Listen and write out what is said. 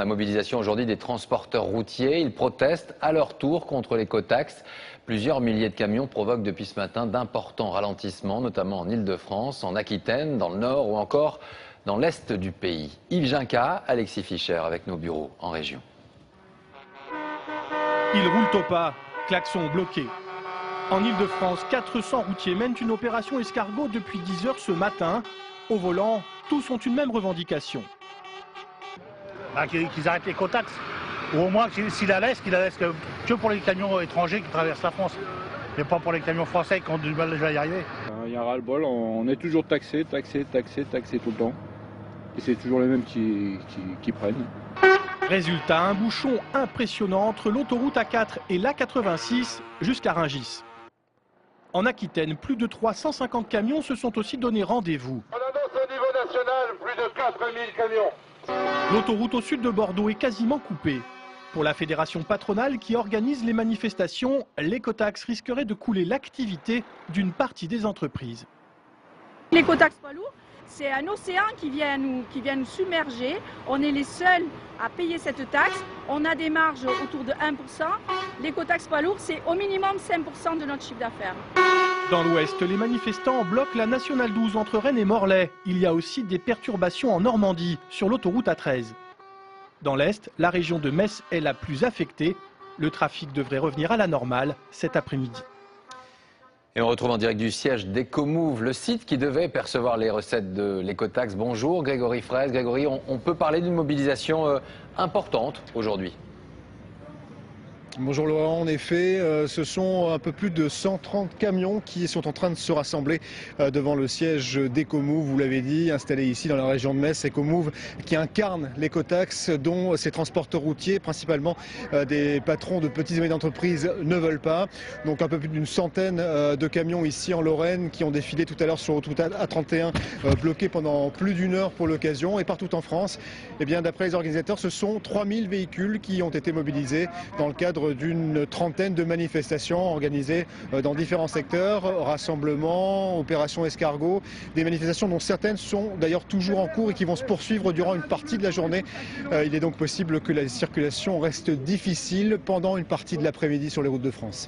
La mobilisation aujourd'hui des transporteurs routiers. Ils protestent à leur tour contre l'écotaxe. Plusieurs milliers de camions provoquent depuis ce matin d'importants ralentissements, notamment en Ile-de-France, en Aquitaine, dans le Nord ou encore dans l'Est du pays. Yves Ginca, Alexis Fischer avec nos bureaux en région. Ils roulent au pas, klaxons bloqués. En Ile-de-France, 400 routiers mènent une opération escargot depuis 10 heures ce matin. Au volant, tous ont une même revendication. Qu'ils arrêtent l'écotaxe. Ou au moins, s'ils la laissent, qu'ils la laissent que pour les camions étrangers qui traversent la France. Et pas pour les camions français qui ont du mal déjà à y arriver. Il y a un ras-le-bol, on est toujours taxé tout le temps. Et c'est toujours les mêmes qui prennent. Résultat, un bouchon impressionnant entre l'autoroute A4 et l'A86 jusqu'à Rungis. En Aquitaine, plus de 350 camions se sont aussi donné rendez-vous. On annonce au niveau national plus de 4000 camions. L'autoroute au sud de Bordeaux est quasiment coupée. Pour la fédération patronale qui organise les manifestations, l'écotaxe risquerait de couler l'activité d'une partie des entreprises. L'écotaxe poids lourd, c'est un océan qui vient nous submerger. On est les seuls à payer cette taxe. On a des marges autour de 1%. L'écotaxe poids lourd, c'est au minimum 5% de notre chiffre d'affaires. Dans l'ouest, les manifestants bloquent la nationale 12 entre Rennes et Morlaix. Il y a aussi des perturbations en Normandie, sur l'autoroute A13. Dans l'est, la région de Metz est la plus affectée. Le trafic devrait revenir à la normale cet après-midi. Et on retrouve en direct du siège d'Ecomove, le site qui devait percevoir les recettes de l'écotaxe. Bonjour Grégory Fraisse. Grégory, on peut parler d'une mobilisation importante aujourd'hui. Bonjour Laurent, en effet, ce sont un peu plus de 130 camions qui sont en train de se rassembler devant le siège d'Ecomove, vous l'avez dit, installé ici dans la région de Metz. Ecomove qui incarne l'écotaxe dont ces transporteurs routiers, principalement des patrons de petites et moyennes entreprises, ne veulent pas. Donc un peu plus d'une centaine de camions ici en Lorraine qui ont défilé tout à l'heure sur l'autoroute A31, bloqués pendant plus d'une heure pour l'occasion. Et partout en France, eh bien, d'après les organisateurs, ce sont 3000 véhicules qui ont été mobilisés dans le cadre d'une trentaine de manifestations organisées dans différents secteurs, rassemblements, opérations escargots, des manifestations dont certaines sont d'ailleurs toujours en cours et qui vont se poursuivre durant une partie de la journée. Il est donc possible que la circulation reste difficile pendant une partie de l'après-midi sur les routes de France.